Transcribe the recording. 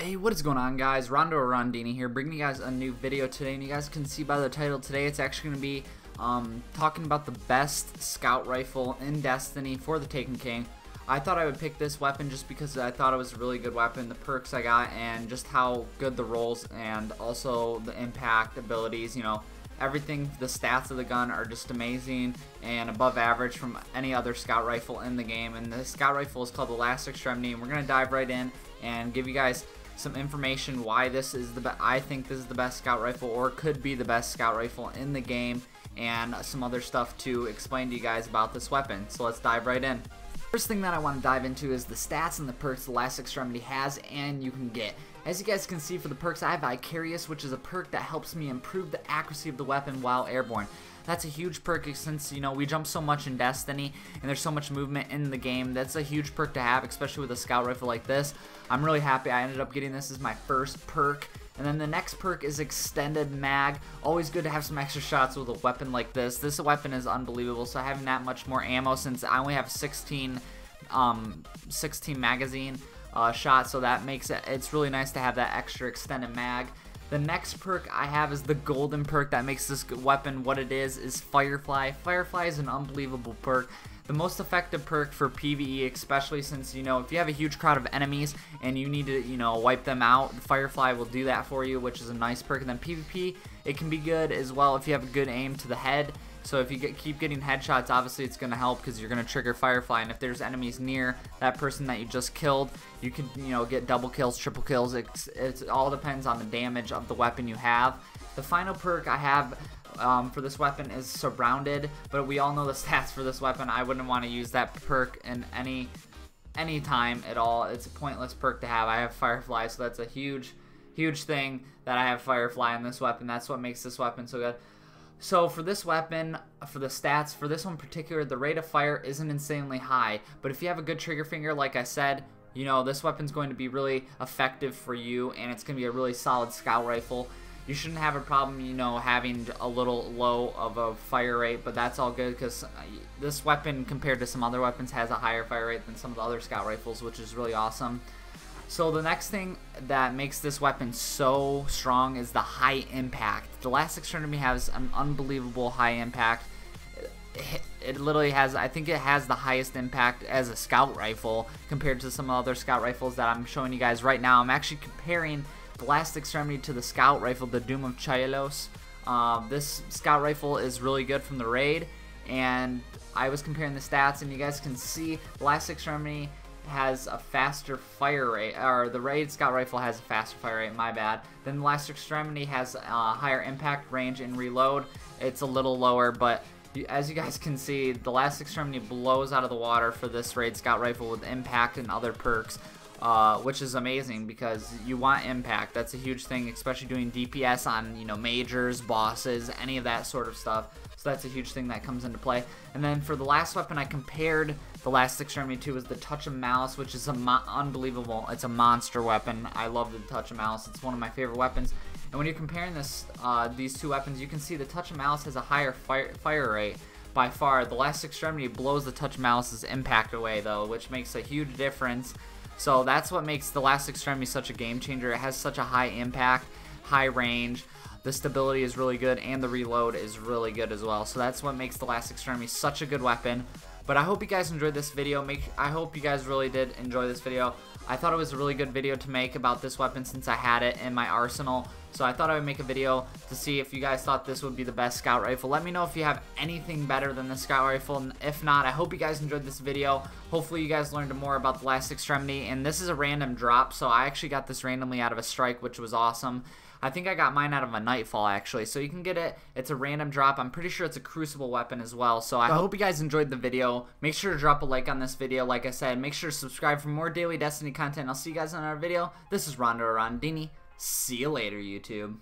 Hey, what is going on, guys? Rondo Rondini here, bringing you guys a new video today, and you guys can see by the title today, it's actually going to be talking about the best scout rifle in Destiny for the Taken King. I thought I would pick this weapon just because I thought it was a really good weapon, the perks I got, and just how good the rolls and also the impact abilities, you know, everything, the stats of the gun are just amazing and above average from any other scout rifle in the game. And the scout rifle is called the Last Extremity, and we're going to dive right in and give you guys some information why this is I think this is the best scout rifle, or could be the best scout rifle in the game, and some other stuff to explain to you guys about this weapon. So let's dive right in. First thing that I want to dive into is the stats and the perks the Last Extremity has and you can get. As you guys can see, for the perks, I have Vicarious, which is a perk that helps me improve the accuracy of the weapon while airborne. That's a huge perk since, you know, we jump so much in Destiny and there's so much movement in the game. That's a huge perk to have, especially with a scout rifle like this. I'm really happy I ended up getting this as my first perk. And then the next perk is Extended Mag. Always good to have some extra shots with a weapon like this. This weapon is unbelievable, so having that much more ammo, since I only have 16 magazine shots, so that makes it's really nice to have that extra extended mag. The next perk I have is the golden perk that makes this weapon what it is Firefly. Firefly is an unbelievable perk. The most effective perk for PvE, especially since, you know, if you have a huge crowd of enemies and you need to, you know, wipe them out, Firefly will do that for you, which is a nice perk. And then PvP, it can be good as well if you have a good aim to the head. So if you keep getting headshots, obviously it's going to help because you're going to trigger Firefly. And if there's enemies near that person that you just killed, you can, you know, get double kills, triple kills. It all depends on the damage of the weapon you have. The final perk I have for this weapon is Surrounded, but we all know the stats for this weapon. I wouldn't want to use that perk in any time at all. It's a pointless perk to have. I have Firefly, so that's a huge thing that I have Firefly in this weapon. That's what makes this weapon so good. So for this weapon, for the stats, for this one in particular, the rate of fire isn't insanely high, but if you have a good trigger finger, like I said, you know, this weapon's going to be really effective for you, and it's going to be a really solid scout rifle. You shouldn't have a problem, you know, having a little low of a fire rate, but that's all good because this weapon, compared to some other weapons, has a higher fire rate than some of the other scout rifles, which is really awesome. So the next thing that makes this weapon so strong is the high impact. The Last Extremity has an unbelievable high impact. It literally has, I think it has the highest impact as a scout rifle compared to some other scout rifles that I'm showing you guys right now. I'm actually comparing the Last Extremity to the scout rifle, the Doom of Chailos. This scout rifle is really good from the raid, and I was comparing the stats, and you guys can see the Last Extremity has a faster fire rate, or the raid scout rifle has a faster fire rate, my bad. Then the Last Extremity has a higher impact range and reload. It's a little lower, but as you guys can see, the Last Extremity blows out of the water for this raid scout rifle with impact and other perks, which is amazing because you want impact. That's a huge thing, especially doing DPS on, you know, majors, bosses, any of that sort of stuff. So that's a huge thing that comes into play. And then for the last weapon I compared the Last Extremity to is the Touch of Malice, which is unbelievable. It's a monster weapon. I love the Touch of Malice. It's one of my favorite weapons. And when you're comparing this, these two weapons, you can see the Touch of Malice has a higher fire rate by far. The Last Extremity blows the Touch of Malice's impact away, though, which makes a huge difference. So that's what makes the Last Extremity such a game changer. It has such a high impact, high range. The stability is really good, and the reload is really good as well. So that's what makes the Last Extremity such a good weapon. But I hope you guys enjoyed this video. I hope you guys really did enjoy this video. I thought it was a really good video to make about this weapon since I had it in my arsenal. So I thought I would make a video to see if you guys thought this would be the best scout rifle. Let me know if you have anything better than the scout rifle. And if not, I hope you guys enjoyed this video. Hopefully you guys learned more about the Last Extremity. And this is a random drop, so I actually got this randomly out of a strike, which was awesome. I think I got mine out of a Nightfall, actually, so you can get it. It's a random drop. I'm pretty sure it's a Crucible weapon as well, so I hope you guys enjoyed the video. Make sure to drop a like on this video. Like I said, make sure to subscribe for more daily Destiny content. I'll see you guys in our video. This is Rondo Rondini. See you later, YouTube.